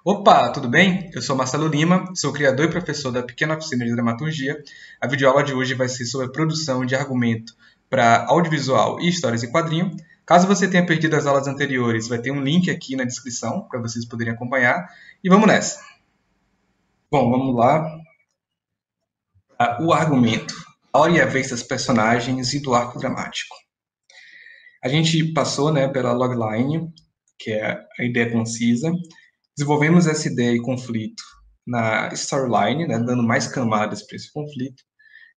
Opa, tudo bem? Eu sou Marcelo Lima, sou criador e professor da Pequena Oficina de Dramaturgia. A videoaula de hoje vai ser sobre a produção de argumento para audiovisual e histórias em quadrinho. Caso você tenha perdido as aulas anteriores, vai ter um link aqui na descrição para vocês poderem acompanhar. E vamos nessa. Bom, vamos lá. O argumento. A hora e a vez das personagens e do arco dramático. A gente passou, né, pela logline, que é a ideia concisa. Desenvolvemos essa ideia e conflito na storyline, né, dando mais camadas para esse conflito.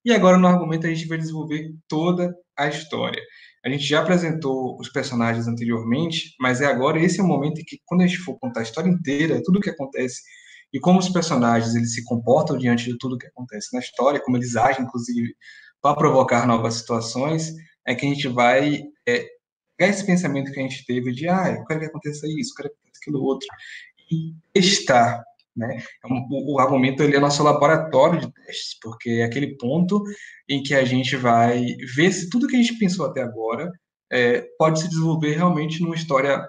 E agora no argumento a gente vai desenvolver toda a história. A gente já apresentou os personagens anteriormente, mas agora esse é o momento em que, quando a gente for contar a história inteira, tudo o que acontece e como os personagens eles se comportam diante de tudo o que acontece na história, como eles agem, inclusive, para provocar novas situações, é que a gente vai pegar esse pensamento que a gente teve de, eu quero que aconteça isso, eu quero que aconteça aquilo outro, e testar, né? O argumento ele é nosso laboratório de testes, porque é aquele ponto em que a gente vai ver se tudo que a gente pensou até agora pode se desenvolver realmente numa história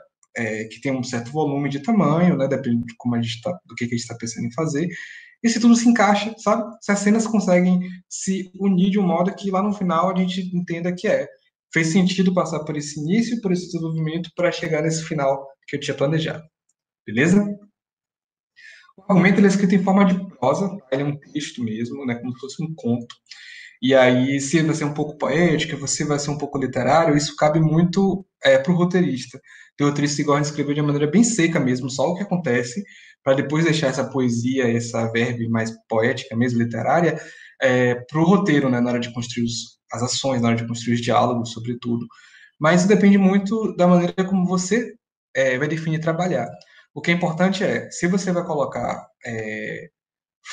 que tem um certo volume de tamanho, né? Depende de como a gente do que a gente está pensando em fazer, e se tudo se encaixa, sabe? Se as cenas conseguem se unir de um modo que lá no final a gente entenda que fez sentido passar por esse início, por esse desenvolvimento, para chegar nesse final que eu tinha planejado. Beleza? O argumento ele é escrito em forma de prosa, tá? Ele é um texto mesmo, né, como se fosse um conto. E aí, se vai ser um pouco poético, você vai ser um pouco literário, isso cabe muito para o roteirista. O roteirista gosta de escrever de uma maneira bem seca mesmo, só o que acontece, para depois deixar essa poesia, essa verve mais poética mesmo, literária, para o roteiro, né, na hora de construir as ações, na hora de construir os diálogos, sobretudo. Mas isso depende muito da maneira como você vai definir trabalhar. O que é importante é, se você vai colocar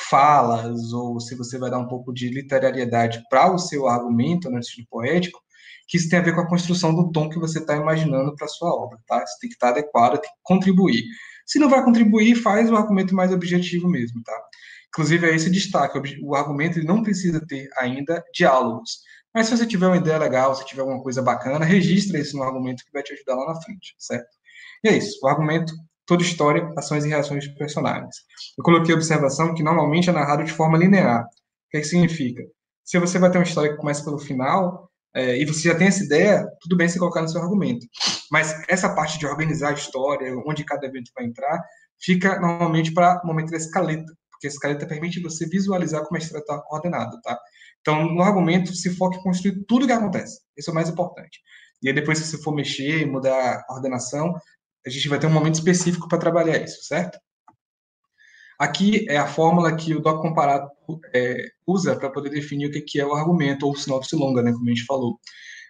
falas ou se você vai dar um pouco de literariedade para o seu argumento no estilo poético, que isso tem a ver com a construção do tom que você está imaginando para a sua obra, tá? Isso tem que estar adequado, tem que contribuir. Se não vai contribuir, faz um argumento mais objetivo mesmo, tá? Inclusive, é esse destaque. O argumento ele não precisa ter ainda diálogos. Mas se você tiver uma ideia legal, se tiver alguma coisa bacana, registra isso no argumento que vai te ajudar lá na frente, certo? E é isso. O argumento, toda história, ações e reações de personagens. Eu coloquei a observação que normalmente é narrado de forma linear. O que é que significa? Se você vai ter uma história que começa pelo final, e você já tem essa ideia, tudo bem você colocar no seu argumento. Mas essa parte de organizar a história, onde cada evento vai entrar, fica normalmente para o momento da escaleta, porque a escaleta permite você visualizar como a história está coordenada, tá? Então, no argumento, se foca em construir tudo o que acontece. Isso é o mais importante. E aí, depois, se você for mexer, mudar a ordenação, a gente vai ter um momento específico para trabalhar isso, certo? Aqui é a fórmula que o doc comparado usa para poder definir o que é o argumento, ou sinopse longa, né, como a gente falou.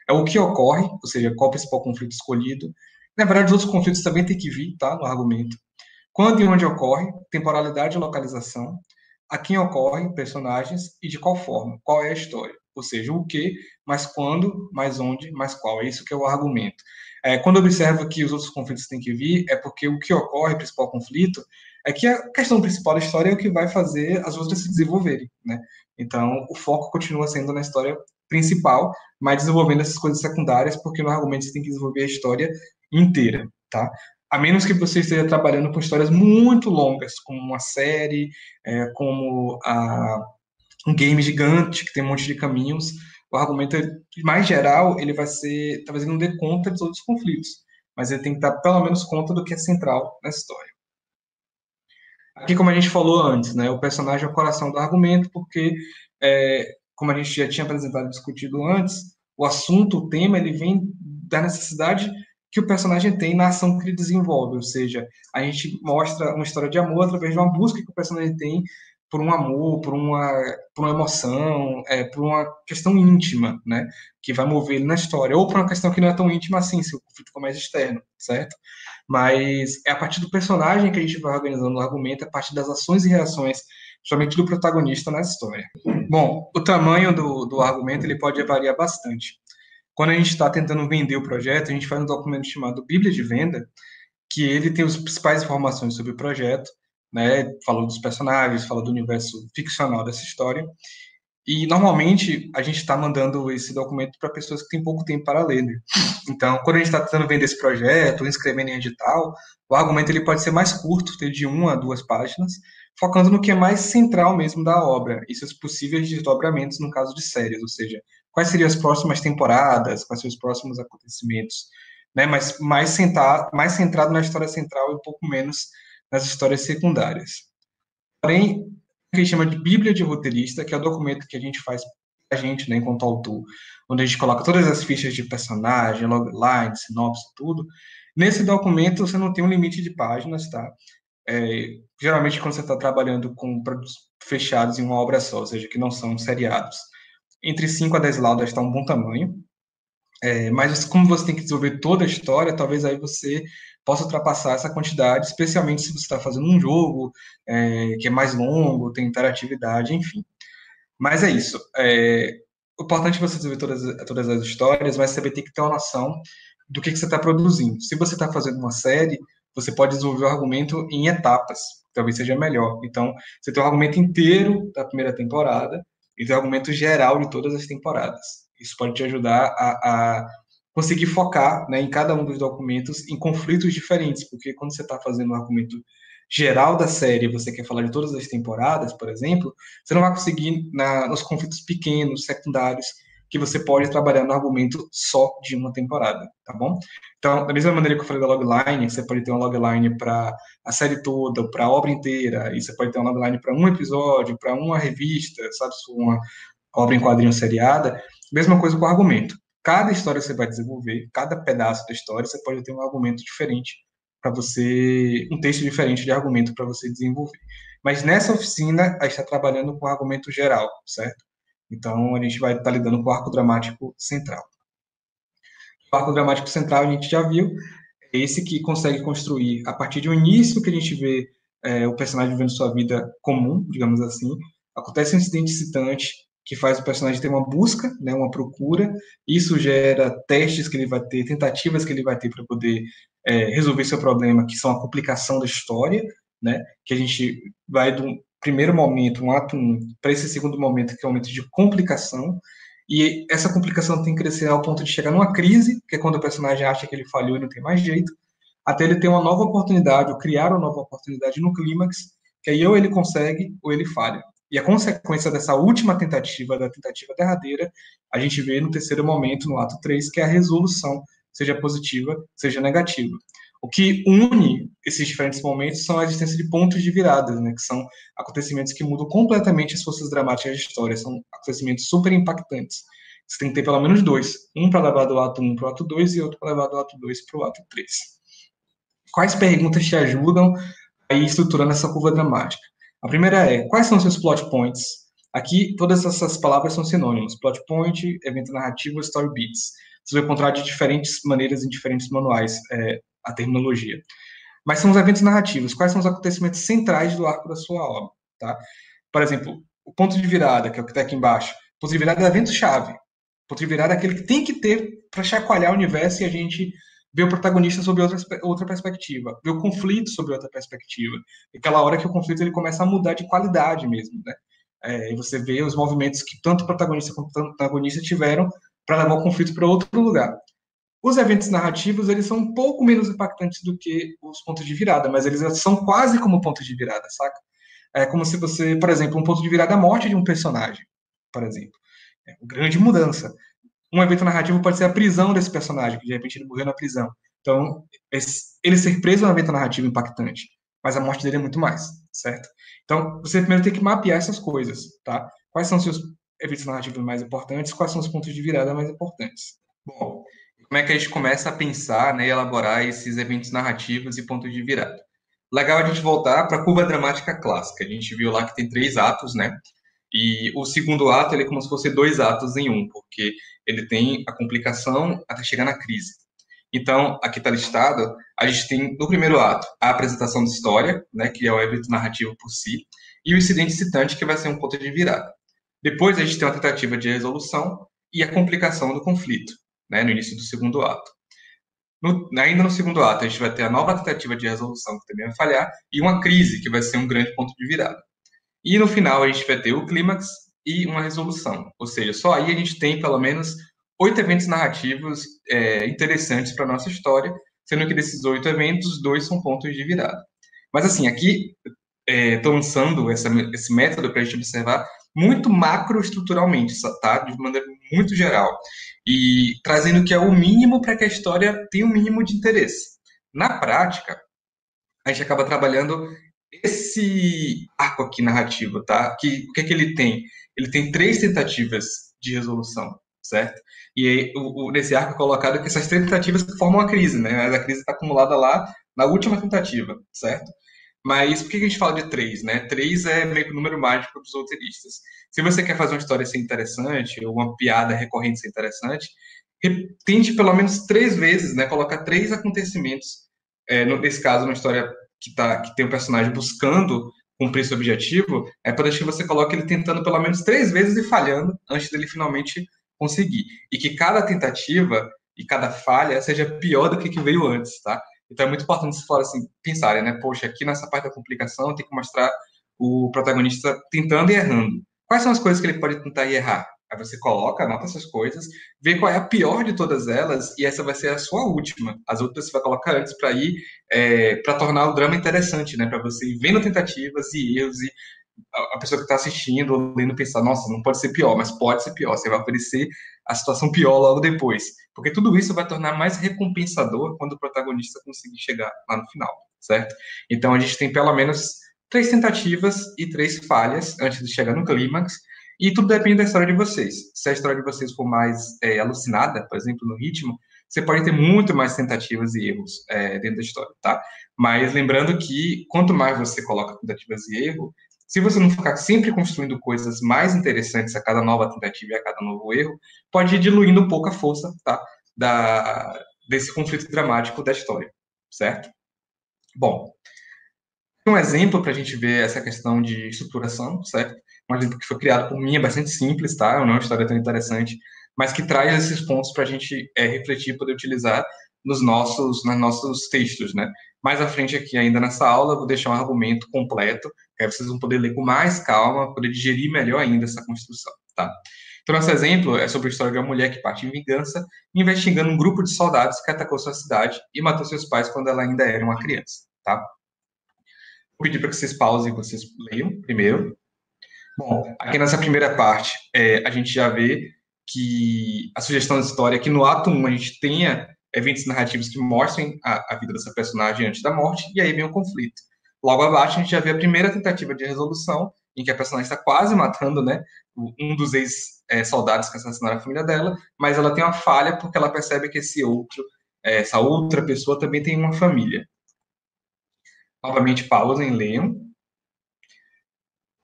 É o que ocorre, ou seja, qual o principal conflito escolhido. Na verdade, os outros conflitos também têm que vir, tá, no argumento. Quando e onde ocorre, temporalidade e localização, a quem ocorre, personagens, e de qual forma, qual é a história. Ou seja, o que, mas quando, mais onde, mais qual. É isso que é o argumento. Quando observa que os outros conflitos têm que vir, é porque o que ocorre, o principal conflito, é que a questão principal da história é o que vai fazer as outras se desenvolverem, né? Então, o foco continua sendo na história principal, mas desenvolvendo essas coisas secundárias, porque no argumento você tem que desenvolver a história inteira, tá? A menos que você esteja trabalhando com histórias muito longas, como uma série, como um game gigante que tem um monte de caminhos, o argumento mais geral ele vai ser, talvez ele não dê conta dos outros conflitos, mas ele tem que dar pelo menos conta do que é central na história. Aqui, como a gente falou antes, né, o personagem é o coração do argumento, porque, como a gente já tinha apresentado e discutido antes, o assunto, o tema, ele vem da necessidade que o personagem tem na ação que ele desenvolve, ou seja, a gente mostra uma história de amor através de uma busca que o personagem tem por um amor, por uma emoção, por uma questão íntima, né, que vai mover ele na história, ou por uma questão que não é tão íntima assim, se o conflito for mais externo, certo? Mas é a partir do personagem que a gente vai organizando o argumento, a partir das ações e reações, somente do protagonista na história. Bom, o tamanho do argumento ele pode variar bastante. Quando a gente está tentando vender o projeto, a gente faz um documento chamado Bíblia de Venda, que ele tem as principais informações sobre o projeto, né? Fala dos personagens, fala do universo ficcional dessa história, E, normalmente, a gente está mandando esse documento para pessoas que têm pouco tempo para ler, né? Então, quando a gente está tentando vender esse projeto, ou inscrevendo em edital, o argumento ele pode ser mais curto, ter de 1 a 2 páginas, focando no que é mais central mesmo da obra, e seus possíveis desdobramentos no caso de séries, ou seja, quais seriam as próximas temporadas, quais seriam os próximos acontecimentos, né? Mas mais centrado na história central e um pouco menos nas histórias secundárias. Porém, que a gente chama de Bíblia de Roteirista, que é o documento que a gente faz a gente, né, enquanto autor, onde a gente coloca todas as fichas de personagem, logline, sinopse, tudo. Nesse documento, você não tem um limite de páginas, tá? Geralmente, quando você está trabalhando com produtos fechados em uma obra só, ou seja, que não são seriados, entre 5 a 10 laudas está um bom tamanho. Mas como você tem que desenvolver toda a história, talvez aí você possa ultrapassar essa quantidade, especialmente se você está fazendo um jogo que é mais longo, tem interatividade, enfim. Mas é isso. O importante é você desenvolver todas as histórias, mas você vai ter que ter uma noção do que você está produzindo. Se você está fazendo uma série, você pode desenvolver o argumento em etapas, talvez seja melhor. Então, você tem o argumento inteiro da primeira temporada e tem o argumento geral de todas as temporadas. Isso pode te ajudar a conseguir focar, né, em cada um dos documentos em conflitos diferentes, porque quando você está fazendo um argumento geral da série, você quer falar de todas as temporadas, por exemplo, você não vai conseguir nos conflitos pequenos, secundários, que você pode trabalhar no argumento só de uma temporada, tá bom? Então, da mesma maneira que eu falei da logline, você pode ter uma logline para a série toda, para a obra inteira, e você pode ter uma logline para um episódio, para uma revista, sabe, uma obra em quadrinho seriada, mesma coisa com o argumento. Cada história que você vai desenvolver, cada pedaço da história, você pode ter um argumento diferente para você, um texto diferente de argumento para você desenvolver. Mas nessa oficina, a gente está trabalhando com o argumento geral, certo? Então, a gente vai estar lidando com o arco dramático central. O arco dramático central, a gente já viu, é esse que consegue construir, a partir de um início que a gente vê o personagem vivendo sua vida comum, digamos assim, acontece um incidente excitante que faz o personagem ter uma busca, né, uma procura, isso gera testes que ele vai ter, tentativas que ele vai ter para poder resolver seu problema, que são a complicação da história, né, que a gente vai do primeiro momento, um ato 1, para esse segundo momento, que é o momento de complicação, e essa complicação tem que crescer ao ponto de chegar numa crise, que é quando o personagem acha que ele falhou e não tem mais jeito, até ele ter uma nova oportunidade, ou criar uma nova oportunidade no clímax, que aí ou ele consegue ou ele falha. E a consequência dessa última tentativa, da tentativa derradeira, a gente vê no terceiro momento, no ato 3, que é a resolução, seja positiva, seja negativa. O que une esses diferentes momentos são a existência de pontos de viradas, né, que são acontecimentos que mudam completamente as forças dramáticas da história, são acontecimentos super impactantes. Você tem que ter pelo menos dois, um para levar do ato 1 para o ato 2 e outro para levar do ato 2 para o ato 3. Quais perguntas te ajudam a ir estruturando essa curva dramática? A primeira é, quais são os seus plot points? Aqui, todas essas palavras são sinônimos. Plot point, evento narrativo, story beats. Você vai encontrar de diferentes maneiras em diferentes manuais a terminologia. Mas são os eventos narrativos. Quais são os acontecimentos centrais do arco da sua obra? Tá? Por exemplo, o ponto de virada, que é o que está aqui embaixo. O ponto de virada é o evento-chave. O ponto de virada é aquele que tem que ter para chacoalhar o universo e a gente ver o protagonista sob outra perspectiva, ver o conflito sob outra perspectiva. Aquela hora que o conflito ele começa a mudar de qualidade mesmo, né? E você vê os movimentos que tanto o protagonista quanto o antagonista tiveram para levar o conflito para outro lugar. Os eventos narrativos, eles são um pouco menos impactantes do que os pontos de virada, mas eles são quase como pontos de virada, saca? É como se você, por exemplo, um ponto de virada é a morte de um personagem, por exemplo. É uma grande mudança. Um evento narrativo pode ser a prisão desse personagem, que de repente ele morreu na prisão. Então, ele ser preso é um evento narrativo impactante, mas a morte dele é muito mais, certo? Então, você primeiro tem que mapear essas coisas, tá? Quais são os seus eventos narrativos mais importantes, quais são os pontos de virada mais importantes. Bom, como é que a gente começa a pensar, né, e elaborar esses eventos narrativos e pontos de virada? Legal a gente voltar para a curva dramática clássica. A gente viu lá que tem 3 atos, né? E o segundo ato ele é como se fosse 2 atos em um, porque ele tem a complicação até chegar na crise. Então, aqui está listado, a gente tem no primeiro ato a apresentação da história, né, que é o evento narrativo por si, e o incidente citante, que vai ser um ponto de virada. Depois a gente tem uma tentativa de resolução e a complicação do conflito, né, no início do segundo ato. Ainda no segundo ato, a gente vai ter a nova tentativa de resolução, que também vai falhar, e uma crise, que vai ser um grande ponto de virada. E no final a gente vai ter o clímax, e uma resolução. Ou seja, só aí a gente tem pelo menos 8 eventos narrativos interessantes para a nossa história, sendo que desses 8 eventos, 2 são pontos de virada. Mas assim, aqui estou lançando esse método para a gente observar muito macroestruturalmente, tá? De maneira muito geral. E trazendo que é o mínimo para que a história tenha o mínimo de interesse. Na prática, a gente acaba trabalhando esse arco aqui narrativo, tá? O que é que ele tem? Ele tem 3 tentativas de resolução, certo? E aí, nesse arco é colocado que essas 3 tentativas formam a crise, né? A crise está acumulada lá na última tentativa, certo? Mas por que a gente fala de 3, né? 3 é meio que o número mágico dos roteiristas. Se você quer fazer uma história ser interessante, ou uma piada recorrente ser interessante, tente pelo menos 3 vezes, né? Colocar 3 acontecimentos. Nesse caso, uma história que tem um personagem buscando cumprir seu objetivo, é para que você coloque ele tentando pelo menos 3 vezes e falhando antes dele finalmente conseguir. E que cada tentativa e cada falha seja pior do que veio antes, tá? Então é muito importante vocês falarem assim, pensarem, né? Poxa, aqui nessa parte da complicação tem que mostrar o protagonista tentando e errando. Quais são as coisas que ele pode tentar e errar? Aí você coloca, anota essas coisas, vê qual é a pior de todas elas e essa vai ser a sua última. As outras você vai colocar antes para ir, para tornar o drama interessante, né? Para você ir vendo tentativas e erros e a pessoa que está assistindo ou lendo pensar, nossa, não pode ser pior, mas pode ser pior. Você vai oferecer a situação pior logo depois. Porque tudo isso vai tornar mais recompensador quando o protagonista conseguir chegar lá no final, certo? Então a gente tem pelo menos 3 tentativas e 3 falhas antes de chegar no clímax. E tudo depende da história de vocês. Se a história de vocês for mais alucinada, por exemplo, no ritmo, você pode ter muito mais tentativas e erros dentro da história, tá? Mas lembrando que quanto mais você coloca tentativas e erro, se você não ficar sempre construindo coisas mais interessantes a cada nova tentativa e a cada novo erro, pode ir diluindo um pouco a força, tá? Desse conflito dramático da história, certo? Bom, um exemplo para a gente ver essa questão de estruturação, certo? Um exemplo que foi criado por mim, é bastante simples, tá? Não é uma história tão interessante, mas que traz esses pontos para a gente refletir e poder utilizar nos nossos textos, né? Mais à frente aqui, ainda nessa aula, eu vou deixar um argumento completo, que aí vocês vão poder ler com mais calma, poder digerir melhor ainda essa construção, tá? Então, nosso exemplo é sobre a história de uma mulher que parte em vingança, investigando um grupo de soldados que atacou sua cidade e matou seus pais quando ela ainda era uma criança, tá? Vou pedir para que vocês pausem e vocês leiam primeiro. Bom, aqui nessa primeira parte, a gente já vê que a sugestão da história é que no ato 1 a gente tenha eventos narrativos que mostrem a vida dessa personagem antes da morte, e aí vem o conflito. Logo abaixo, a gente já vê a primeira tentativa de resolução, em que a personagem está quase matando, né, um dos ex-soldados que assassinaram a família dela, mas ela tem uma falha porque ela percebe que essa outra pessoa também tem uma família. Novamente, pausem, leiam.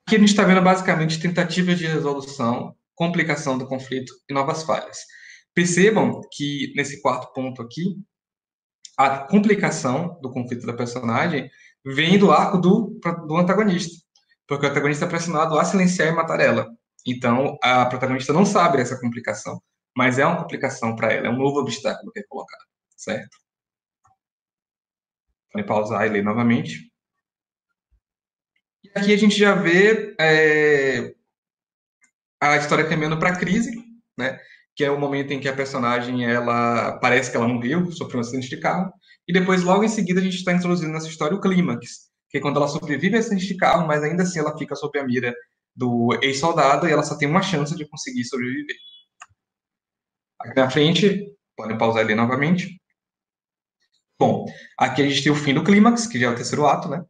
Aqui a gente está vendo basicamente tentativas de resolução, complicação do conflito e novas falhas. Percebam que nesse quarto ponto aqui, a complicação do conflito da personagem vem do arco do antagonista, porque o antagonista é pressionado a silenciar e matar ela. Então, a protagonista não sabe essa complicação, mas é uma complicação para ela, é um novo obstáculo que é colocado, certo? Podem pausar e ler novamente. E aqui a gente já vê a história caminhando para a crise, né? Que é o momento em que a personagem, ela parece que ela morreu, sofreu um acidente de carro, e depois, logo em seguida, a gente está introduzindo nessa história o clímax, que é quando ela sobrevive a acidente de carro, mas ainda assim ela fica sob a mira do ex-soldado e ela só tem uma chance de conseguir sobreviver. Aqui na frente, podem pausar ali novamente. Bom, aqui a gente tem o fim do clímax, que já é o terceiro ato, né?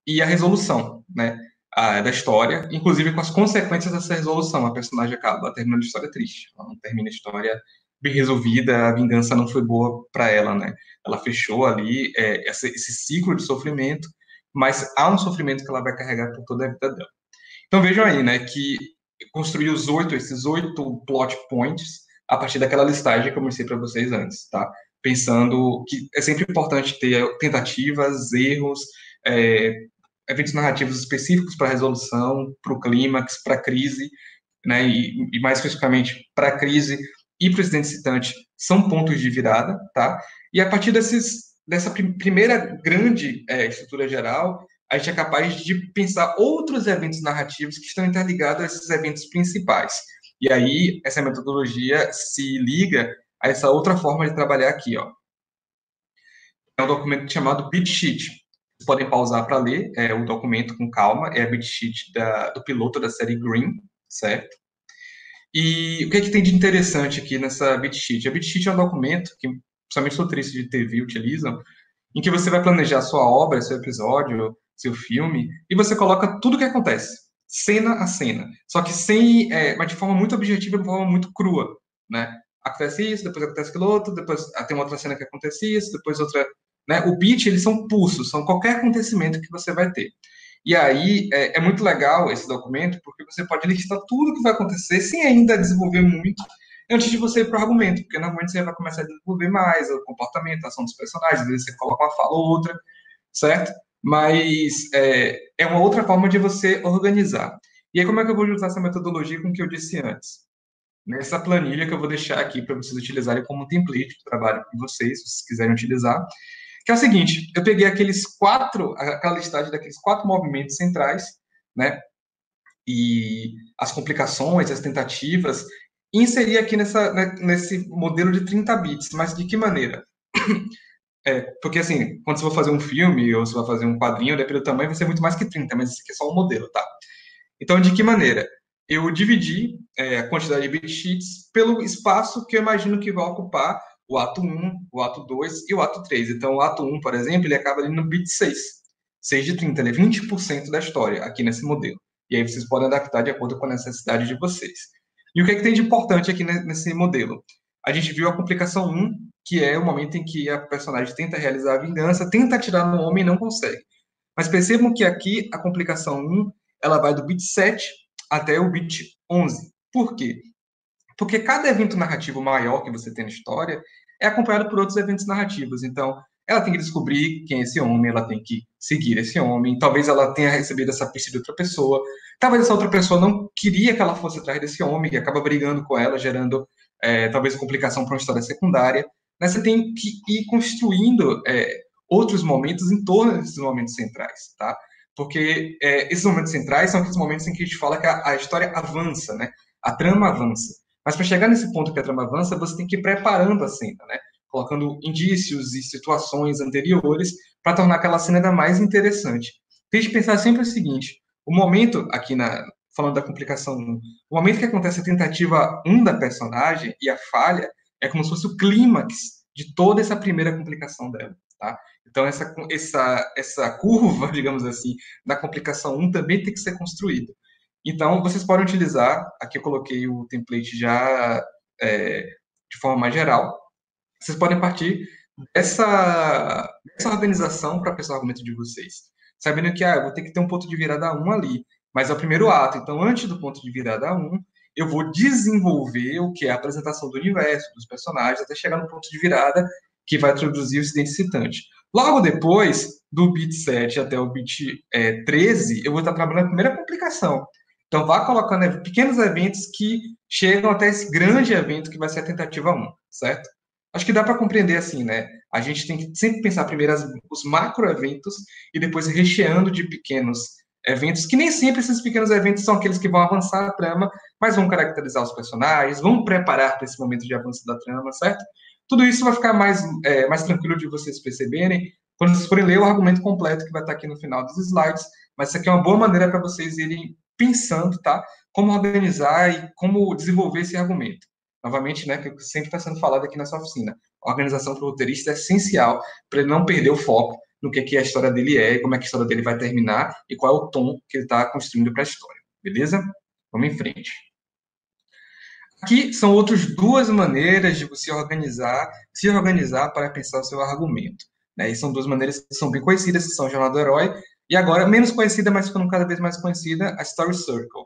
E a resolução, né? Da história, inclusive com as consequências dessa resolução. A personagem acaba terminando a história triste. Ela não termina a história bem resolvida, a vingança não foi boa para ela, né? Ela fechou ali esse ciclo de sofrimento, mas há um sofrimento que ela vai carregar por toda a vida dela. Então vejam aí, né, que construir esses 8 plot points a partir daquela listagem que eu mostrei para vocês antes, tá? Pensando que é sempre importante ter tentativas, erros, eventos narrativos específicos para a resolução, para o clímax, para a crise, né, e mais especificamente para a crise e para o incidente citante, são pontos de virada, tá? E a partir dessa primeira grande estrutura geral, a gente é capaz de pensar outros eventos narrativos que estão interligados a esses eventos principais. E aí, essa metodologia se liga a essa outra forma de trabalhar aqui, ó. É um documento chamado beat sheet. Vocês podem pausar para ler o documento com calma. É a beat sheet do piloto da série Green, certo? E o que é que tem de interessante aqui nessa beat sheet? A beat sheet é um documento que, principalmente os roteiristas de TV utilizam, em que você vai planejar sua obra, seu episódio, seu filme, e você coloca tudo o que acontece, cena a cena. Só que sem, mas de forma muito objetiva, de forma muito crua, né? Acontece isso, depois acontece aquilo outro, depois tem uma outra cena que acontece isso, depois outra, né? O beat, eles são pulsos, são qualquer acontecimento que você vai ter. E aí é muito legal esse documento, porque você pode listar tudo que vai acontecer sem ainda desenvolver muito antes de você ir para o argumento, porque normalmente você vai começar a desenvolver mais o comportamento, a ação dos personagens, às vezes você coloca uma fala ou outra, certo? Mas é uma outra forma de você organizar. E aí, como é que eu vou usar essa metodologia com o que eu disse antes? Nessa planilha que eu vou deixar aqui para vocês utilizarem como template de trabalho com vocês, se vocês quiserem utilizar, que é o seguinte, eu peguei aquela listagem daqueles 4 movimentos centrais, né, e as complicações, as tentativas, e inseri aqui nesse modelo de 30 bits, mas de que maneira? Porque assim, quando você for fazer um filme ou você vai fazer um quadrinho, dependendo do tamanho, vai ser muito mais que 30, mas esse aqui é só um modelo, tá? Então, de que maneira? Eu dividi a quantidade de bit sheets pelo espaço que eu imagino que vai ocupar o ato 1, o ato 2 e o ato 3. Então, o ato 1, por exemplo, ele acaba ali no bit 6. 6 de 30, ele é 20% da história aqui nesse modelo. E aí vocês podem adaptar de acordo com a necessidade de vocês. E o que é que tem de importante aqui nesse modelo? A gente viu a complicação 1, que é o momento em que a personagem tenta realizar a vingança, tenta atirar no homem e não consegue. Mas percebam que aqui a complicação 1, ela vai do bit 7 até o bit 11. Por quê? Porque cada evento narrativo maior que você tem na história é acompanhado por outros eventos narrativos. Então, ela tem que descobrir quem é esse homem, ela tem que seguir esse homem, talvez ela tenha recebido essa pista de outra pessoa, talvez essa outra pessoa não queria que ela fosse atrás desse homem, e acaba brigando com ela, gerando talvez complicação para uma história secundária. Mas você tem que ir construindo outros momentos em torno desses momentos centrais, tá? Porque esses momentos centrais são aqueles momentos em que a gente fala que a história avança, né? A trama avança. Mas para chegar nesse ponto que a trama avança, você tem que ir preparando a cena, né? Colocando indícios e situações anteriores para tornar aquela cena ainda mais interessante. Tem que pensar sempre o seguinte: o momento, aqui falando da complicação 1, o momento que acontece a tentativa 1 da personagem e a falha é como se fosse o clímax de toda essa primeira complicação dela, tá? Então, essa curva, digamos assim, da complicação 1 também tem que ser construída. Então, vocês podem utilizar, aqui eu coloquei o template já de forma mais geral, vocês podem partir dessa organização para pensar o argumento de vocês. Sabendo que eu vou ter que ter um ponto de virada 1 ali, mas é o primeiro ato. Então, antes do ponto de virada 1, eu vou desenvolver o que é a apresentação do universo, dos personagens, até chegar no ponto de virada que vai introduzir o incidente citante. Logo depois, do bit 7 até o bit 13, eu vou estar trabalhando a primeira complicação. Então, vá colocando pequenos eventos que chegam até esse grande evento que vai ser a tentativa 1, certo? Acho que dá para compreender assim, né? A gente tem que sempre pensar primeiro os macro-eventos e depois recheando de pequenos eventos, que nem sempre esses pequenos eventos são aqueles que vão avançar a trama, mas vão caracterizar os personagens, vão preparar para esse momento de avanço da trama, certo? Tudo isso vai ficar mais tranquilo de vocês perceberem quando vocês forem ler o argumento completo que vai estar aqui no final dos slides, mas isso aqui é uma boa maneira para vocês irem pensando, tá? Como organizar e como desenvolver esse argumento. Novamente, né, que sempre está sendo falado aqui nessa oficina. A organização para o roteirista é essencial para ele não perder o foco no que a história dele é, como é que a história dele vai terminar e qual é o tom que ele está construindo para a história. Beleza? Vamos em frente. Aqui são outras 2 maneiras de você se organizar para pensar o seu argumento. Né? E são 2 maneiras que são bem conhecidas, que são a Jornada do Herói, e agora, menos conhecida, mas ficando cada vez mais conhecida, a Story Circle.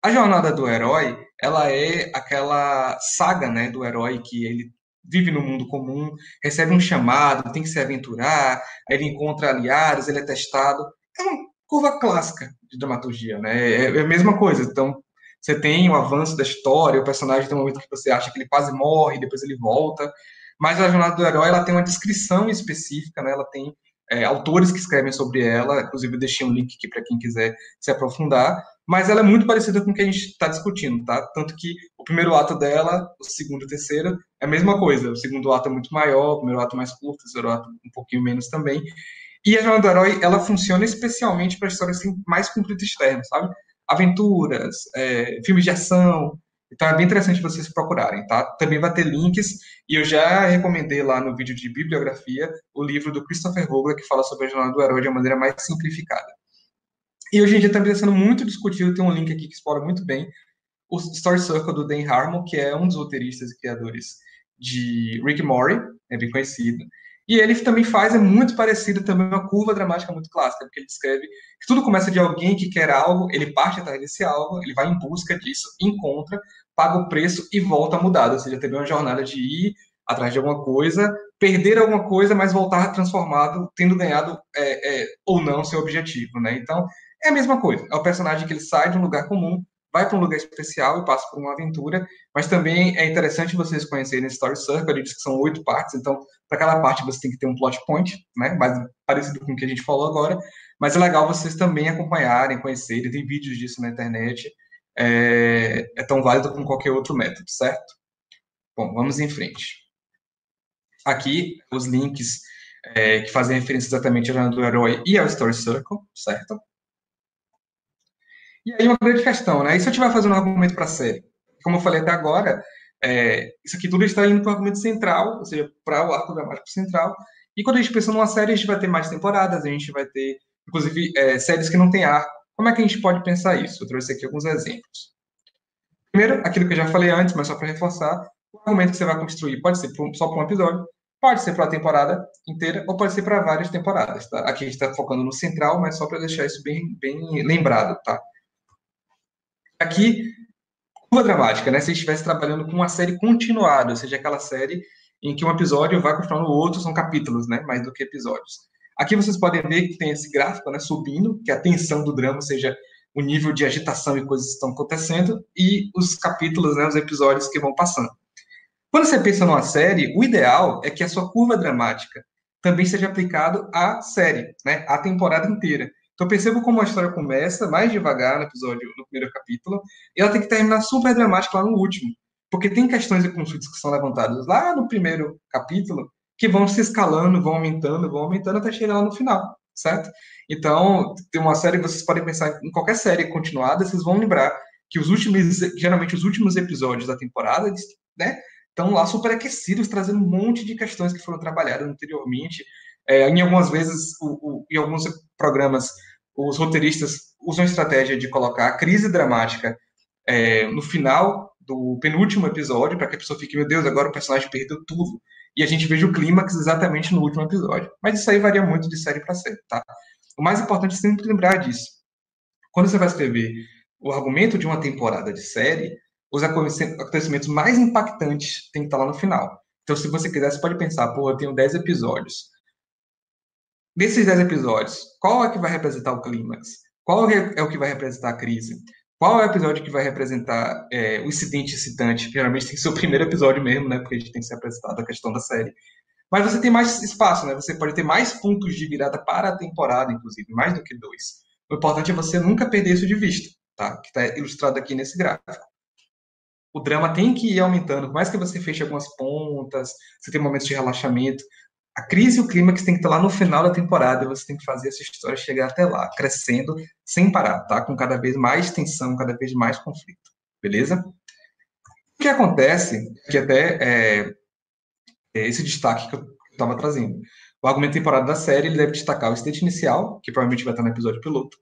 A Jornada do Herói, ela é aquela saga, né, do herói que ele vive no mundo comum, recebe um chamado, tem que se aventurar, aí ele encontra aliados, ele é testado. É uma curva clássica de dramaturgia, né? É a mesma coisa. Então, você tem o avanço da história, o personagem tem um momento que você acha que ele quase morre, depois ele volta. Mas a Jornada do Herói, ela tem uma descrição específica, né? Ela tem autores que escrevem sobre ela, inclusive eu deixei um link aqui para quem quiser se aprofundar, mas ela é muito parecida com o que a gente está discutindo, tá? Tanto que o primeiro ato dela, o segundo e o terceiro, é a mesma coisa. O segundo ato é muito maior, o primeiro ato é mais curto, o terceiro ato um pouquinho menos também. E a Jornada do Herói, ela funciona especialmente para histórias assim, mais conflitos externos, sabe? Aventuras, filmes de ação. Então é bem interessante vocês procurarem, tá? Também vai ter links, e eu já recomendei lá no vídeo de bibliografia o livro do Christopher Vogler, que fala sobre a Jornada do Herói de uma maneira mais simplificada. E hoje em dia também está sendo muito discutido, tem um link aqui que explora muito bem, o Story Circle do Dan Harmon, que é um dos roteiristas e criadores de Rick and Morty, é bem conhecido. E ele também faz, é muito parecido também, uma curva dramática muito clássica, porque ele descreve que tudo começa de alguém que quer algo, ele parte atrás desse algo, ele vai em busca disso, encontra, paga o preço e volta a mudar. Ou seja, teve uma jornada de ir atrás de alguma coisa, perder alguma coisa, mas voltar transformado, tendo ganhado ou não seu objetivo, né? Então, é a mesma coisa. É o personagem que ele sai de um lugar comum, vai para um lugar especial e passa por uma aventura, mas também é interessante vocês conhecerem esse Story Circle, ele diz que são 8 partes, então para cada parte você tem que ter um plot point, né, mais parecido com o que a gente falou agora, mas é legal vocês também acompanharem, conhecerem, tem vídeos disso na internet, é tão válido como qualquer outro método, certo? Bom, vamos em frente. Aqui, os links que fazem referência exatamente ao Jornada do Herói e ao Story Circle, certo? E aí uma grande questão, né? E se eu estiver fazendo um argumento para a série? Como eu falei até agora, isso aqui tudo está indo para o argumento central, ou seja, para o arco dramático central. E quando a gente pensa numa série, a gente vai ter mais temporadas, a gente vai ter, inclusive, séries que não têm arco. Como é que a gente pode pensar isso? Eu trouxe aqui alguns exemplos. Primeiro, aquilo que eu já falei antes, mas só para reforçar, o argumento que você vai construir pode ser só para um episódio, pode ser para a temporada inteira, ou pode ser para várias temporadas, tá? Aqui a gente está focando no central, mas só para deixar isso bem, bem lembrado, tá? Aqui, curva dramática, né? Se a gente estivesse trabalhando com uma série continuada, ou seja, aquela série em que um episódio vai continuando o outro, são capítulos, né? Mais do que episódios. Aqui vocês podem ver que tem esse gráfico, né? Subindo, que é a tensão do drama, ou seja, o nível de agitação e coisas que estão acontecendo, e os capítulos, né? Os episódios que vão passando. Quando você pensa numa série, o ideal é que a sua curva dramática também seja aplicado à série, né? À temporada inteira. Então perceba como a história começa mais devagar no episódio, no primeiro capítulo, e ela tem que terminar super dramática lá no último. Porque tem questões e conflitos que são levantados lá no primeiro capítulo que vão se escalando, vão aumentando até chegar lá no final, certo? Então, tem uma série, vocês podem pensar em qualquer série continuada, vocês vão lembrar que geralmente os últimos episódios da temporada, né, estão lá superaquecidos, trazendo um monte de questões que foram trabalhadas anteriormente. Em algumas vezes, em alguns programas, os roteiristas usam a estratégia de colocar a crise dramática no final do penúltimo episódio, para que a pessoa fique, meu Deus, agora o personagem perdeu tudo. E a gente veja o clímax exatamente no último episódio. Mas isso aí varia muito de série para série, tá? O mais importante é sempre lembrar disso. Quando você vai escrever o argumento de uma temporada de série, os acontecimentos mais impactantes têm que estar lá no final. Então, se você quiser, você pode pensar, pô, eu tenho 10 episódios. Desses 10 episódios, qual é que vai representar o clímax? Qual é o que vai representar a crise? Qual é o episódio que vai representar o incidente excitante? Geralmente tem que ser o primeiro episódio mesmo, né? Porque a gente tem que ser apresentado a questão da série. Mas você tem mais espaço, né? Você pode ter mais pontos de virada para a temporada, inclusive, mais do que 2. O importante é você nunca perder isso de vista, tá? Que está ilustrado aqui nesse gráfico. O drama tem que ir aumentando, por mais que você feche algumas pontas, você tem momentos de relaxamento. A crise e o clímax tem que estar lá no final da temporada, e você tem que fazer essa história chegar até lá, crescendo sem parar, tá? Com cada vez mais tensão, cada vez mais conflito, beleza? O que acontece, que até esse destaque que eu estava trazendo. O argumento temporário da série ele deve destacar o state inicial, que provavelmente vai estar no episódio piloto,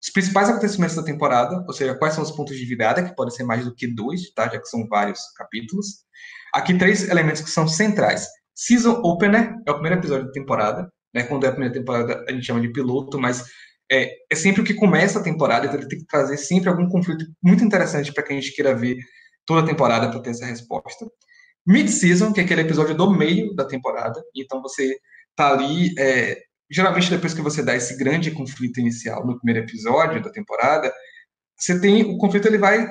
os principais acontecimentos da temporada, ou seja, quais são os pontos de virada, que podem ser mais do que 2, tá? Já que são vários capítulos. Aqui, 3 elementos que são centrais. Season Opener é o primeiro episódio da temporada, né? Quando é a primeira temporada, a gente chama de piloto, mas é sempre o que começa a temporada, então ele tem que trazer sempre algum conflito muito interessante para quem a gente queira ver toda a temporada para ter essa resposta. Mid-season, que é aquele episódio do meio da temporada, então você tá ali, geralmente depois que você dá esse grande conflito inicial no primeiro episódio da temporada, você tem o conflito, ele vai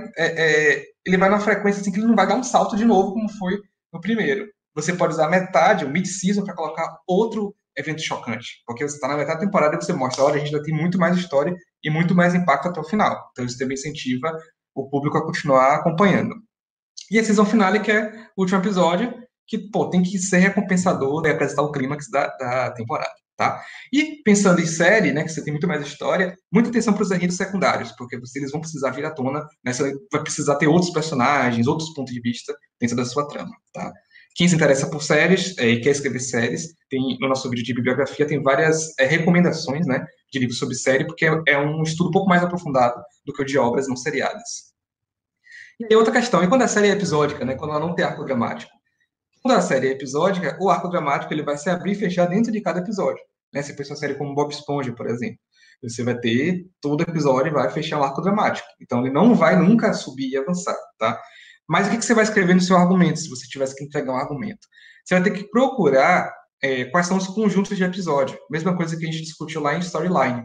numa frequência assim que ele não vai dar um salto de novo como foi no primeiro. Você pode usar metade, o mid-season, para colocar outro evento chocante, porque você está na metade da temporada e você mostra, olha, a gente já tem muito mais história e muito mais impacto até o final. Então isso também incentiva o público a continuar acompanhando. E a season finale, que é o último episódio, que, pô, tem que ser recompensador e apresentar o clímax da temporada, tá? E pensando em série, né, que você tem muito mais história, muita atenção para os eventos secundários, porque eles vão precisar vir à tona, né, você vai precisar ter outros personagens, outros pontos de vista dentro da sua trama, tá? Quem se interessa por séries e quer escrever séries, tem no nosso vídeo de bibliografia tem várias recomendações, né, de livros sobre série, porque é um estudo um pouco mais aprofundado do que o de obras não seriadas. E tem outra questão, e quando a série é episódica, né, quando ela não tem arco dramático? Quando a série é episódica, o arco dramático ele vai se abrir e fechar dentro de cada episódio. Né? Se pensa uma série como Bob Esponja, por exemplo, você vai ter todo episódio e vai fechar um arco dramático. Então ele não vai nunca subir e avançar, tá? Mas o que você vai escrever no seu argumento, se você tivesse que entregar um argumento? Você vai ter que procurar quais são os conjuntos de episódio. Mesma coisa que a gente discutiu lá em Storyline.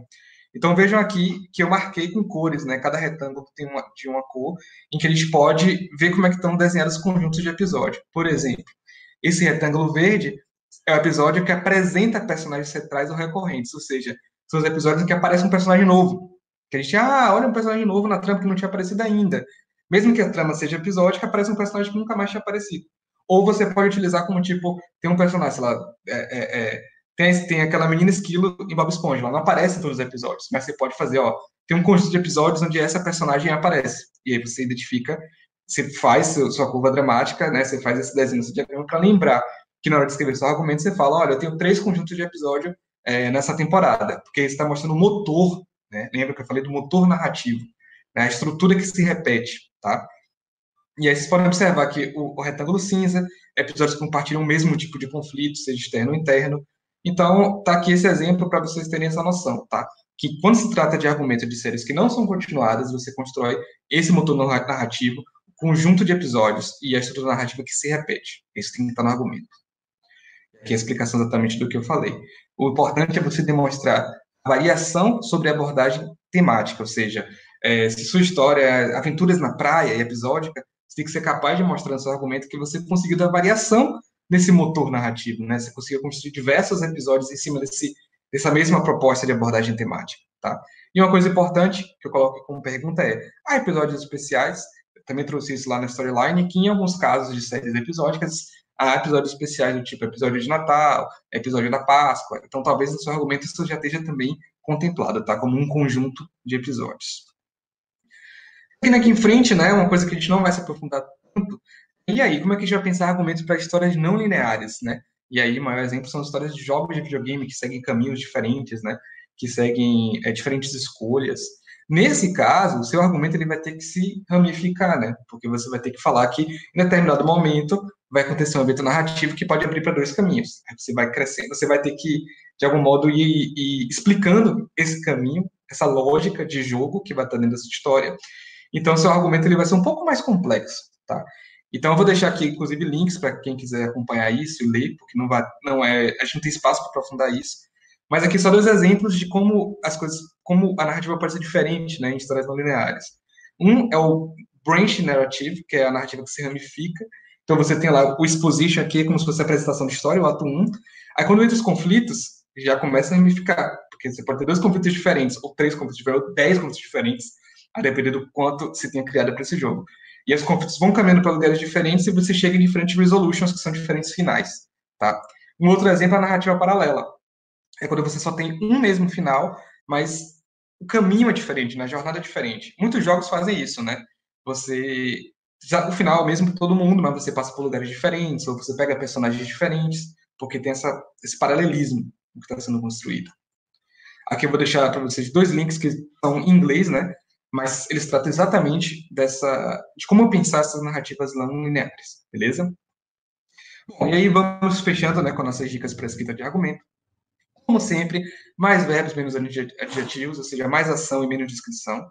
Então vejam aqui que eu marquei com cores, né? Cada retângulo tem de uma cor, em que a gente pode ver como é que estão desenhados os conjuntos de episódio. Por exemplo, esse retângulo verde é o episódio que apresenta personagens centrais ou recorrentes, ou seja, são os episódios em que aparece um personagem novo. Que a gente, olha um personagem novo na trama que não tinha aparecido ainda. Mesmo que a trama seja episódica, aparece um personagem que nunca mais tinha aparecido. Ou você pode utilizar como tipo, tem um personagem, sei lá, tem aquela menina esquilo em Bob Esponja, ela não aparece em todos os episódios, mas você pode fazer, tem um conjunto de episódios onde essa personagem aparece. E aí você identifica, você faz sua curva dramática, né? Você faz esse desenho, esse diagrama para lembrar que na hora de escrever seu argumento você fala, olha, eu tenho 3 conjuntos de episódio nessa temporada, porque você está mostrando o motor, né? Lembra que eu falei do motor narrativo, né? A estrutura que se repete, tá? E aí vocês podem observar que o retângulo cinza, episódios que compartilham o mesmo tipo de conflito, seja externo ou interno. Então, tá aqui esse exemplo para vocês terem essa noção, tá? Que quando se trata de argumentos de séries que não são continuadas, você constrói esse motor narrativo, o conjunto de episódios e a estrutura narrativa que se repete. Isso tem que estar no argumento. Aqui é a explicação exatamente do que eu falei. O importante é você demonstrar a variação sobre a abordagem temática, ou seja, se sua história é aventuras na praia e episódica, você tem que ser capaz de mostrar no seu argumento que você conseguiu dar variação nesse motor narrativo, né? Você conseguiu construir diversos episódios em cima dessa mesma proposta de abordagem temática, tá? E uma coisa importante que eu coloco como pergunta há episódios especiais, eu também trouxe isso lá na Storyline, que em alguns casos de séries episódicas, há episódios especiais do tipo episódio de Natal, episódio da Páscoa, então talvez no seu argumento isso já esteja também contemplado, tá? Como um conjunto de episódios. Aqui em frente, né, uma coisa que a gente não vai se aprofundar tanto, e aí, como é que a gente vai pensar argumentos para histórias não lineares, né? E aí, o maior exemplo são histórias de jogos de videogame que seguem caminhos diferentes, né? Que seguem diferentes escolhas. Nesse caso, o seu argumento ele vai ter que se ramificar, né? Porque você vai ter que falar que, em determinado momento, vai acontecer um evento narrativo que pode abrir para 2 caminhos. Aí você vai crescendo, você vai ter que, de algum modo, ir explicando esse caminho, essa lógica de jogo que vai estar dentro dessa história. Então, seu argumento ele vai ser um pouco mais complexo, tá? Então, eu vou deixar aqui, inclusive, links para quem quiser acompanhar isso e ler, porque a gente não tem espaço para aprofundar isso. Mas aqui só 2 exemplos de como como a narrativa pode ser diferente, né, em histórias não lineares. Um é o branch narrative, que é a narrativa que se ramifica. Então, você tem lá o exposition aqui, como se fosse a apresentação de história, o ato 1. Aí, quando entra os conflitos, já começa a ramificar, porque você pode ter 2 conflitos diferentes, ou 3 conflitos diferentes, ou 10 conflitos diferentes, a depender do quanto você tenha criado para esse jogo. E os conflitos vão caminhando para lugares diferentes e você chega em diferentes resolutions, que são diferentes finais, tá? Um outro exemplo é a narrativa paralela. É quando você só tem um mesmo final, mas o caminho é diferente, né? A jornada é diferente. Muitos jogos fazem isso, né? O final é o mesmo para todo mundo, mas você passa por lugares diferentes, ou você pega personagens diferentes, porque tem esse paralelismo que está sendo construído. Aqui eu vou deixar para vocês 2 links que são em inglês, né? Mas eles tratam exatamente de como pensar essas narrativas não lineares, beleza? Bom, e aí vamos fechando, né, com nossas dicas para escrita de argumento. Como sempre, mais verbos, menos adjetivos, ou seja, mais ação e menos descrição.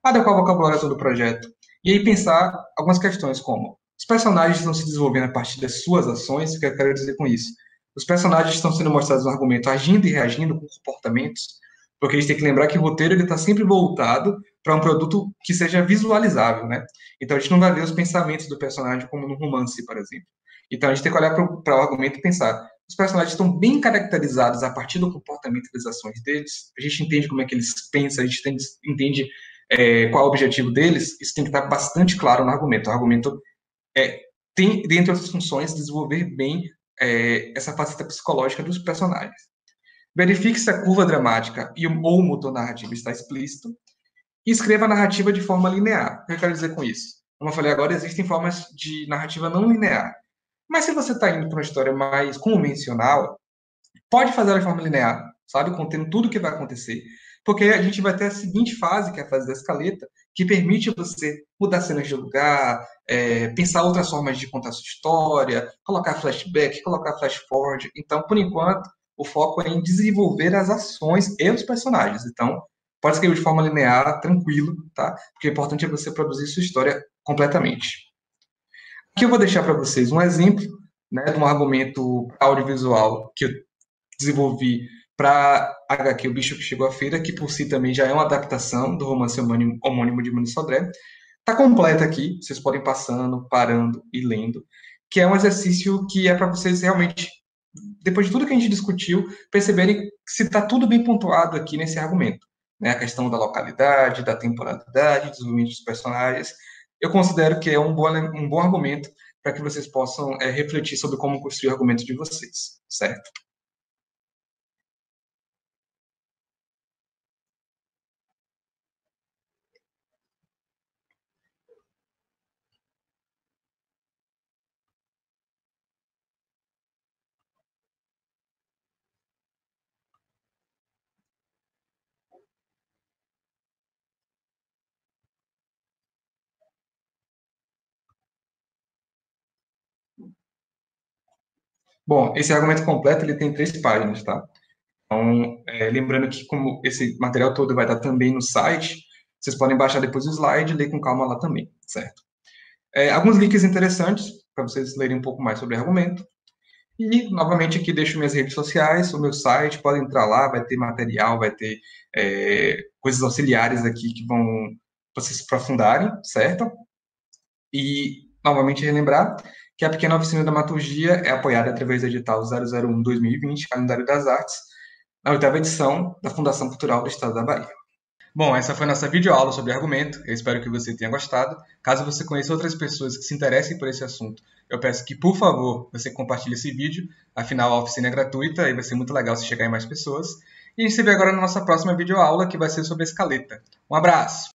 Adequar o vocabulário a todo o projeto. E aí pensar algumas questões como: os personagens estão se desenvolvendo a partir das suas ações? O que eu quero dizer com isso? Os personagens estão sendo mostrados no argumento agindo e reagindo com comportamentos? Porque a gente tem que lembrar que o roteiro está sempre voltado para um produto que seja visualizável, né? Então a gente não vai ver os pensamentos do personagem como no romance, por exemplo. Então a gente tem que olhar para o argumento e pensar: os personagens estão bem caracterizados a partir do comportamento e das ações deles, a gente entende como é que eles pensam, a gente entende qual é o objetivo deles, isso tem que estar bastante claro no argumento. O argumento tem, dentre outras funções, desenvolver bem essa faceta psicológica dos personagens. Verifique se a curva dramática ou o motor narrativo está explícito e escreva a narrativa de forma linear. O que eu quero dizer com isso? Como eu falei agora, existem formas de narrativa não linear. Mas se você está indo para uma história mais convencional, pode fazer ela de forma linear, sabe? Contendo tudo o que vai acontecer. Porque a gente vai ter a seguinte fase, que é a fase da escaleta, que permite você mudar cenas de lugar, pensar outras formas de contar sua história, colocar flashback, colocar flash forward. Então, por enquanto, o foco é em desenvolver as ações e os personagens. Então, pode escrever de forma linear, tranquilo, tá? Porque o importante é você produzir sua história completamente. Aqui eu vou deixar para vocês um exemplo, né, de um argumento audiovisual que eu desenvolvi para HQ O Bicho que Chegou à Feira, que por si também já é uma adaptação do romance homônimo de Mano Sodré. Está completa aqui, vocês podem ir passando, parando e lendo, que é um exercício que é para vocês realmente, depois de tudo que a gente discutiu, perceberem se está tudo bem pontuado aqui nesse argumento. Né? A questão da localidade, da temporalidade, desenvolvimento dos personagens. Eu considero que é um bom argumento para que vocês possam refletir sobre como construir o argumento de vocês, certo? Bom, esse argumento completo ele tem 3 páginas, tá? Então, lembrando que como esse material todo vai estar também no site, vocês podem baixar depois o slide e ler com calma lá também, certo? Alguns links interessantes para vocês lerem um pouco mais sobre o argumento. E, novamente, aqui deixo minhas redes sociais, o meu site, podem entrar lá, vai ter material, vai ter coisas auxiliares aqui que vão vocês se aprofundarem, certo? E, novamente, relembrar que a Pequena Oficina da Dramaturgia é apoiada através do edital 001-2020, Calendário das Artes, na 8ª edição da Fundação Cultural do Estado da Bahia. Bom, essa foi a nossa videoaula sobre argumento. Eu espero que você tenha gostado. Caso você conheça outras pessoas que se interessem por esse assunto, eu peço que, por favor, você compartilhe esse vídeo. Afinal, a oficina é gratuita e vai ser muito legal se chegar em mais pessoas. E a gente se vê agora na nossa próxima videoaula, que vai ser sobre a escaleta. Um abraço!